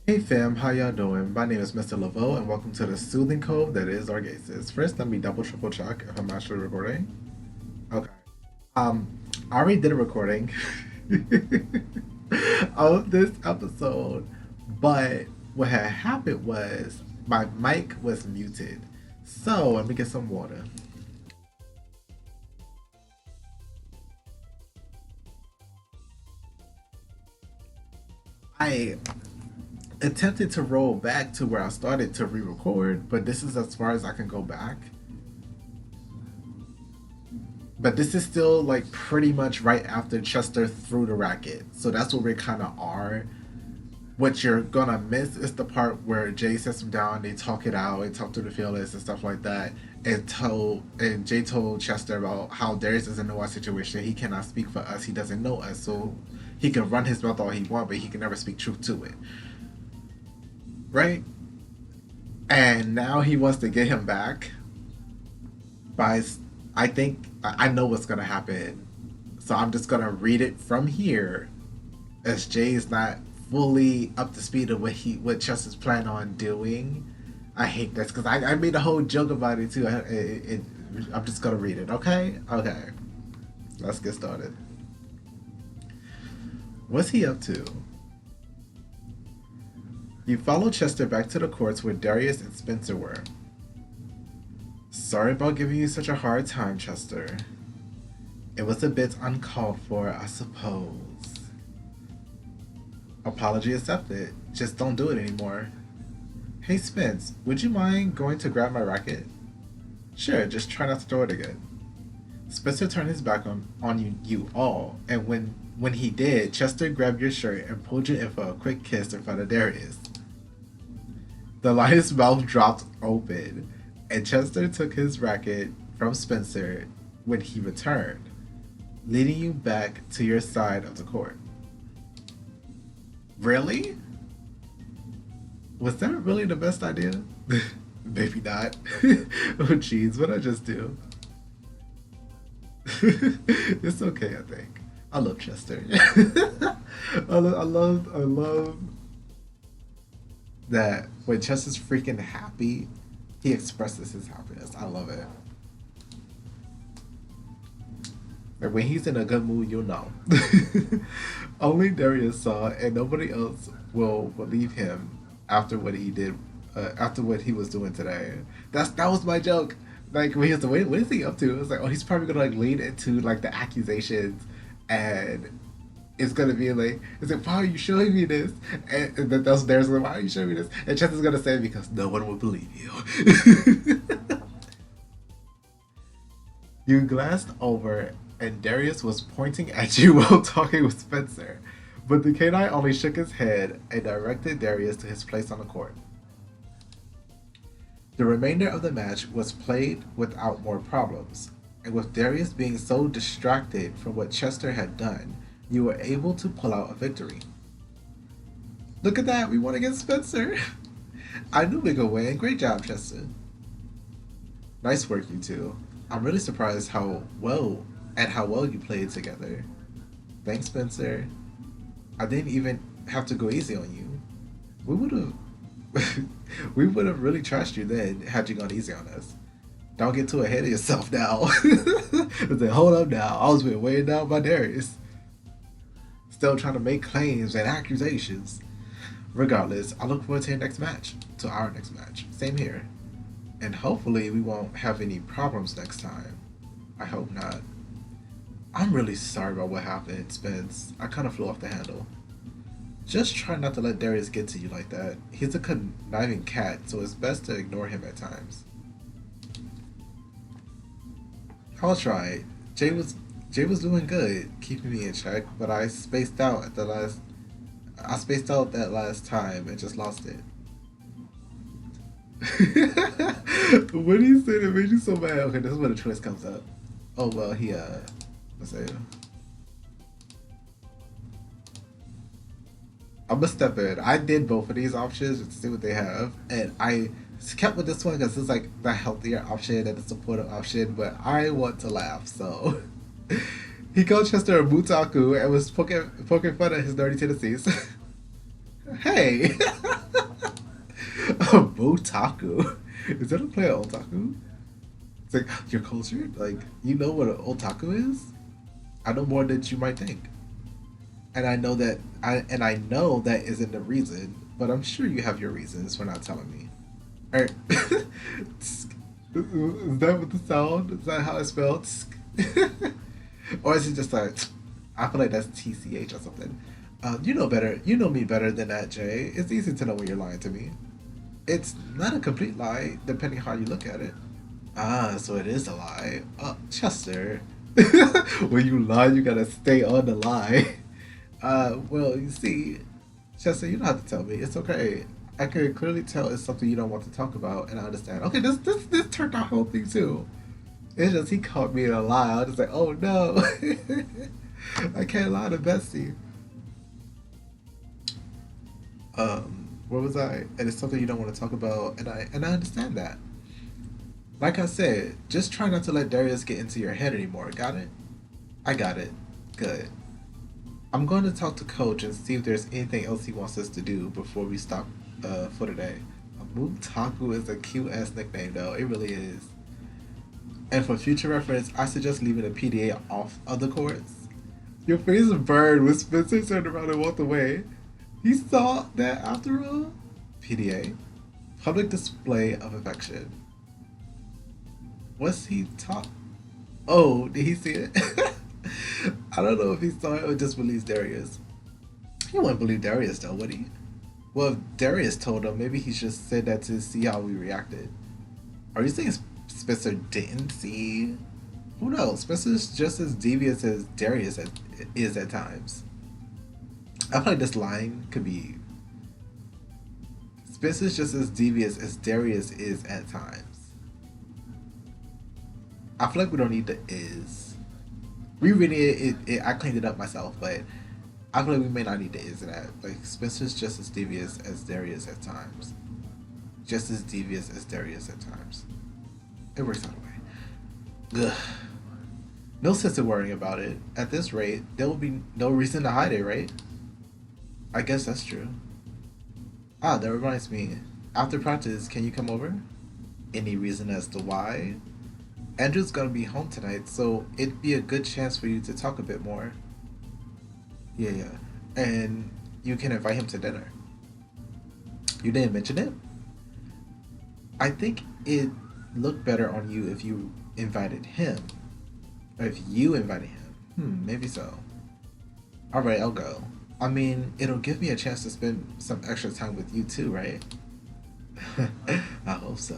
Hey fam, how y'all doing? My name is Mr. Laveau and welcome to the soothing cove that is Orgaysis. First, let me double triple check if I'm actually recording. Okay. Um, I already did a recording of this episode, but what had happened was my mic was muted. So let me get some water. I attempted to roll back to where I started to re-record, but this is as far as I can go back. But this is still like pretty much right after Chester threw the racket. So that's where we kind of are. What you're gonna miss is the part where Jay sits him down, they talk it out, they talk through the feelings and stuff like that. And Jay told Chester about how Darius doesn't know our situation. He cannot speak for us. He doesn't know us, so he can run his mouth all he wants, but he can never speak truth to it, right? And now he wants to get him back by. I think I know what's gonna happen, so I'm just gonna read it from here, as Jay is not fully up to speed of what Chester's plan on doing. I hate this because I made a whole joke about it too. I'm just gonna read it, okay? Okay, let's get started. What's he up to? You follow Chester back to the courts where Darius and Spencer were. Sorry about giving you such a hard time, Chester. It was a bit uncalled for, I suppose. Apology accepted. Just don't do it anymore. Hey Spence, would you mind going to grab my racket? Sure, just try not to throw it again. Spencer turned his back on you all, and when he did, Chester grabbed your shirt and pulled you in for a quick kiss in front of Darius. The lion's mouth dropped open, and Chester took his racket from Spencer when he returned, leading you back to your side of the court. Really? Was that really the best idea? Maybe not. Oh jeez, what'd I just do? It's okay, I think. I love Chester. I love that when Chester's freaking happy, he expresses his happiness. I love it. Like when he's in a good mood, you'll know. Only Darius saw, and nobody else will believe him after what he did, after what he was doing today. That was my joke. Like when he was like, what is he up to? It was like, oh, he's probably gonna like lean into like the accusations, and it's gonna be like, is it why are you showing me this? And then that's Darius like, why are you showing me this? And Chester's gonna say because no one will believe you. You glanced over, and Darius was pointing at you while talking with Spencer, but the canine only shook his head and directed Darius to his place on the court. The remainder of the match was played without more problems, and with Darius being so distracted from what Chester had done, you were able to pull out a victory. Look at that, we won against Spencer! I knew we could win. Great job, Chester. Nice work, you two. I'm really surprised how well you played together. Thanks, Spencer. I didn't even have to go easy on you. We would have we would have really trashed you then had you gone easy on us. Don't get too ahead of yourself now. Say, hold up now. I was being weighed down by Darius. Still trying to make claims and accusations. Regardless, I look forward to our next match. Same here. And hopefully we won't have any problems next time. I hope not. I'm really sorry about what happened, Spence. I kind of flew off the handle. Just try not to let Darius get to you like that. He's a conniving cat, so it's best to ignore him at times. I'll try. Jay was doing good, keeping me in check, but I spaced out that last time and just lost it. What do you say that made you so mad? Okay, this is where the twist comes up. Oh well, let's say I'm gonna step in. I did both of these options to see what they have, and I kept with this one because it's like the healthier option and the supportive option. But I want to laugh, so he called Chester a mutaku and was poking fun at his nerdy tendencies. Hey! Otaku? Is that a play of otaku? It's like, your culture? Like, you know what an otaku is? I know more than you might think. And I know that isn't the reason, but I'm sure you have your reasons for not telling me. Or, is that what the sound? Is that how it's spelled? Or is it just like, I feel like that's TCH or something. You know better. You know me better than that, Jay. It's easy to know when you're lying to me. It's not a complete lie, depending how you look at it. Ah, so it is a lie. Chester. When you lie, you gotta stay on the lie. Well, you see, Chester, you don't have to tell me. It's okay. I can clearly tell it's something you don't want to talk about, and I understand. Okay, this turned out healthy too. It's just he caught me in a lie. I was just like, oh no, I can't lie to Bessie. Where was I? And it's something you don't want to talk about, and I understand that. Like I said, just try not to let Darius get into your head anymore. Got it? I got it. Good. I'm going to talk to Coach and see if there's anything else he wants us to do before we stop for today. Mutaku is a cute ass nickname though. It really is. And for future reference, I suggest leaving the PDA off of the courts. Your face burned when Spencer turned around and walked away. He saw that after all? PDA. Public display of affection. What's he talk? Oh, did he see it? I don't know if he saw it or just believes Darius. He wouldn't believe Darius though, would he? Well, if Darius told him, maybe he just said that to see how we reacted. Are you saying Spencer didn't see? Who knows? Spencer's just as devious as Darius is at times. I feel like this line could be Spencer's just as devious as Darius is at times. I feel like we don't need the is. Rereading it, I cleaned it up myself, but I feel like we may not need the is in that. Like, Spencer's just as devious as Darius at times. Just as devious as Darius at times. It works out away. Ugh. No sense in worrying about it. At this rate, there will be no reason to hide it, right? I guess that's true. Ah, that reminds me. After practice, can you come over? Any reason as to why? Andrew's gonna be home tonight, so it'd be a good chance for you to talk a bit more. Yeah. And you can invite him to dinner. You didn't mention it? I think it looked better on you if you invited him. Or if you invited him. Maybe so. Alright, I'll go. I mean, it'll give me a chance to spend some extra time with you too, right? I hope so.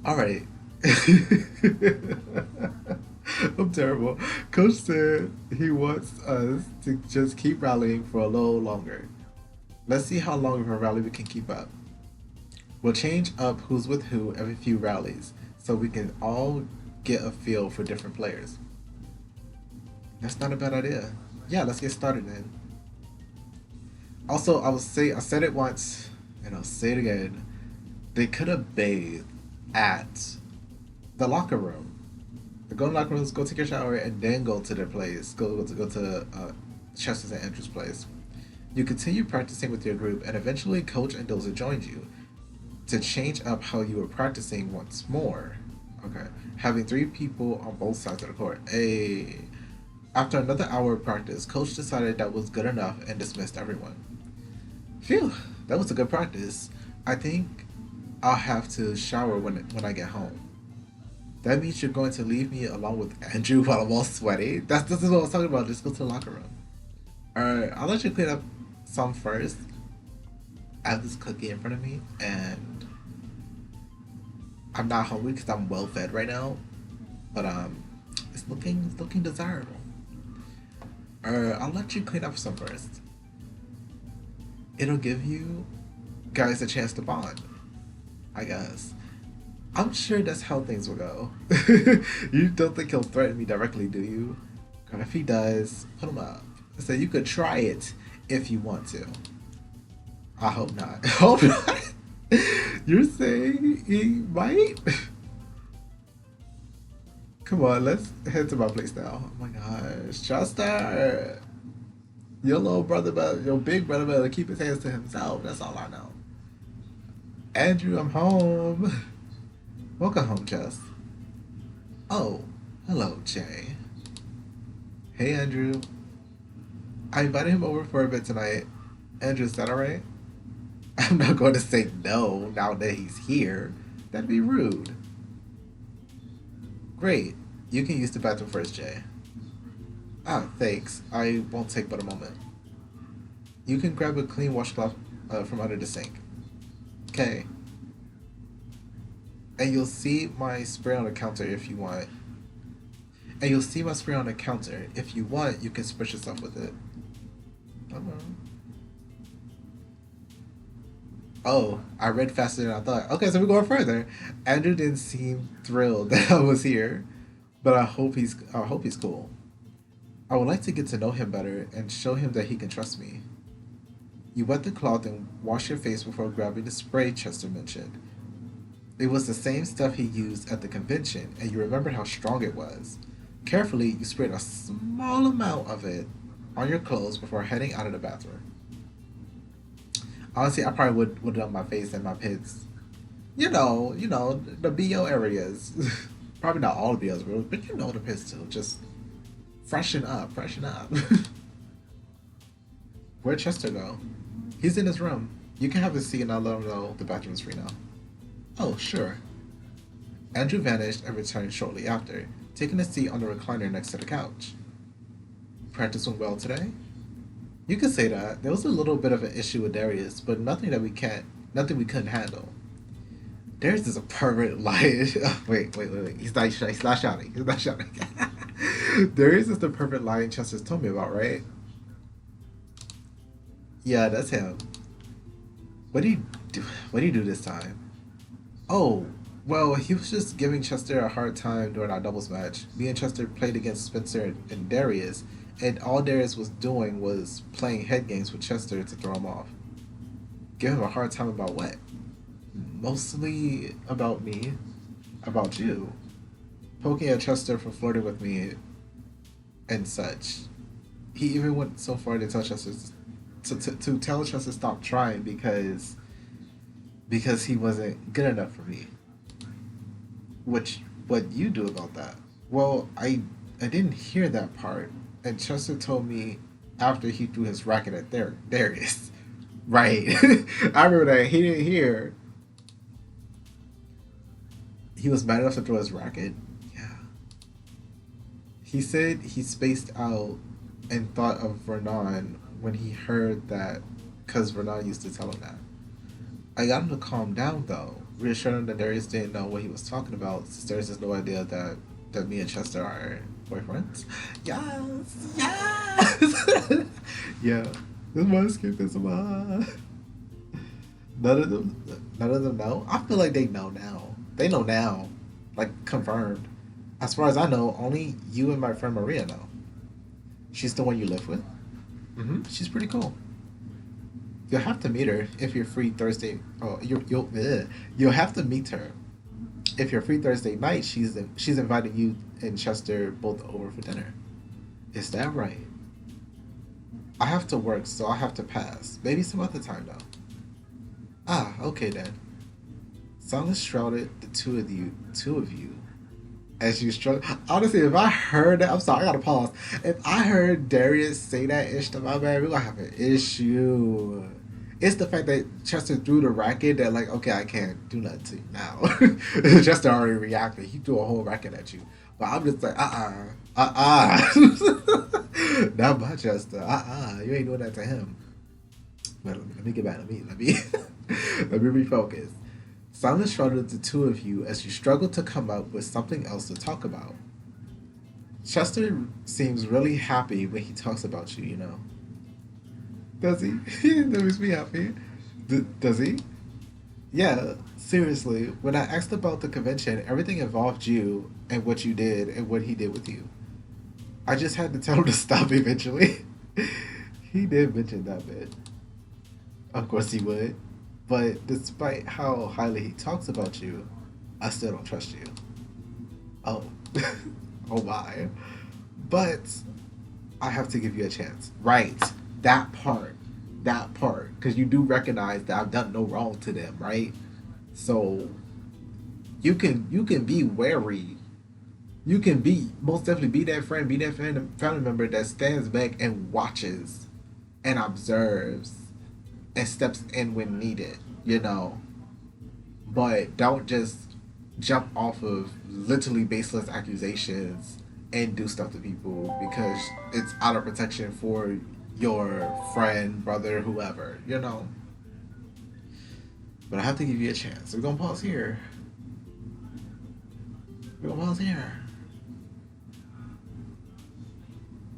Alright. I'm terrible. Coach said he wants us to just keep rallying for a little longer. Let's see how long of a rally we can keep up. We'll change up who's with who every few rallies so we can all get a feel for different players. That's not a bad idea. Yeah, let's get started then. Also, I said it once, and I'll say it again. They could have bathed at the locker room. Go in the locker rooms, go take a shower, and then go to their place. Go to Chester's and Andrew's place. You continue practicing with your group, and eventually Coach and Doza joined you to change up how you were practicing once more. Okay, having 3 people on both sides of the court. After another hour of practice, Coach decided that was good enough and dismissed everyone. Phew, that was a good practice. I think I'll have to shower when I get home. That means you're going to leave me along with Andrew while I'm all sweaty? This is what I was talking about. Just go to the locker room. Alright, I'll let you clean up some first. I have this cookie in front of me, and I'm not hungry because I'm well fed right now. But it's looking desirable. I'll let you clean up some first. It'll give you guys a chance to bond, I guess. I'm sure that's how things will go. You don't think he'll threaten me directly, do you? God, if he does, put him up. So you could try it if you want to. I hope not. Hope not. You're saying he might? Come on, let's head to my place now. Oh my gosh, Chester! Your little brother, your big brother, better keep his hands to himself. That's all I know. Andrew, I'm home. Welcome home, Jess. Oh, hello, Jay. Hey, Andrew. I invited him over for a bit tonight. Andrew, is that alright? I'm not going to say no now that he's here. That'd be rude. Great. You can use the bathroom first, Jay. Ah, thanks. I won't take but a moment. You can grab a clean washcloth from under the sink. Okay. And you'll see my spray on the counter if you want. And you'll see my spray on the counter. If you want, you can spritz yourself with it. Oh, I read faster than I thought. Okay, so we're going further. Andrew didn't seem thrilled that I was here, but I hope he's cool. I would like to get to know him better and show him that he can trust me. You wet the cloth and wash your face before grabbing the spray Chester mentioned. It was the same stuff he used at the convention, and you remembered how strong it was. Carefully, you sprayed a small amount of it on your clothes before heading out of the bathroom. Honestly, I probably would have done my face and my pits. The BO areas. Probably not all the BOs, but the pits too. Just freshen up, freshen up. Where'd Chester go? He's in his room. You can have his seat and I'll let him know the bathroom's free now. Oh, sure. Andrew vanished and returned shortly after, taking a seat on the recliner next to the couch. Practice went well today? You could say that. There was a little bit of an issue with Darius, but nothing we couldn't handle. Darius is a pervert liar. Wait. He's not shouting. He's not shouting. Darius is the perfect lion Chester's told me about, right? Yeah, that's him. What do you do? What do you do this time? Oh, well, he was just giving Chester a hard time during our doubles match. Me and Chester played against Spencer and Darius, and all Darius was doing was playing head games with Chester to throw him off. Give him a hard time about what? Mostly about me, about you. Poking at Chester for flirting with me and such. He even went so far to tell Chester to tell Chester to stop trying because he wasn't good enough for me. Which what you do about that? Well, I didn't hear that part, and Chester told me after he threw his racket at Darius. Right. I remember that he didn't hear. He was mad enough to throw his racket. Yeah. He said he spaced out and thought of Vernon when he heard that, because Vernon used to tell him that. I got him to calm down though, reassuring him that Darius didn't know what he was talking about, since Darius has no idea that me and Chester are boyfriends. Yes, yes. Yeah, this my escape. This my. None of them know. I feel like they know now. They know now, like confirmed. As far as I know, only you and my friend Maria know. She's the one you live with. She's pretty cool. You'll have to meet her if you're free Thursday. Oh, you'll have to meet her if you're free Thursday night. She's inviting you and Chester both over for dinner. Is that right? I have to work, so I'll have to pass. Maybe some other time though. Ah, okay then. Silence shrouded the two of you, as you struggle. Honestly, if I heard that, I'm sorry, I gotta pause. If I heard Darius say that ish to my man, we're gonna have an issue. It's the fact that Chester threw the racket that, like, okay, I can't do nothing to you now. Chester already reacted. He threw a whole racket at you. But I'm just like, not my Chester. You ain't doing that to him. But let me get back to me. Let me refocus. Silence shrouded the two of you as you struggle to come up with something else to talk about. Chester seems really happy when he talks about you, you know. Does he? That makes me happy. Does he? Yeah, seriously. When I asked about the convention, everything involved you and what you did and what he did with you. I just had to tell him to stop eventually. He did mention that bit. Of course he would. But despite how highly he talks about you, I still don't trust you. Oh. Oh my. But I have to give you a chance. Right. that part, because you do recognize that I've done no wrong to them, right? So you can be wary. You can be most definitely be that friend, be that family member that stands back and watches and observes and steps in when needed, you know. But don't just jump off of literally baseless accusations and do stuff to people because it's out of protection for your friend, brother, whoever, you know. But I have to give you a chance. We're gonna pause here. We're gonna pause here.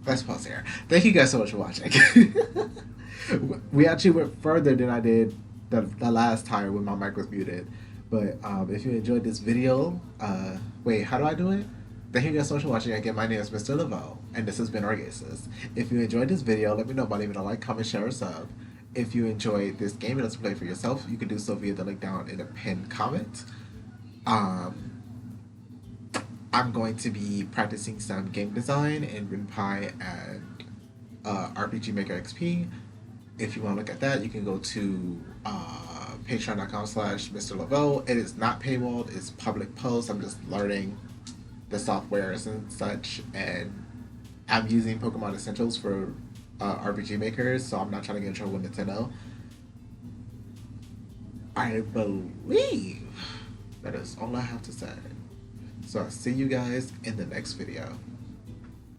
Let's pause here. Thank you guys so much for watching. We actually went further than I did the last time when my mic was muted. But if you enjoyed this video, wait, how do I do it? Thank you guys so much for watching. Again, my name is Mr. Laveau, and this has been Orgaysis. If you enjoyed this video, let me know by leaving a like, comment, share, or sub. If you enjoyed this game and let's play for yourself, you can do so via the link down in the pinned comment. I'm going to be practicing some game design in RenPy and RPG Maker XP. If you want to look at that, you can go to patreon.com/Mr. Laveau. It is not paywalled, it's public post. I'm just learning the softwares and such, and I'm using Pokemon Essentials for RPG makers, so I'm not trying to get in trouble with Nintendo. I believe that is all I have to say. So I'll see you guys in the next video.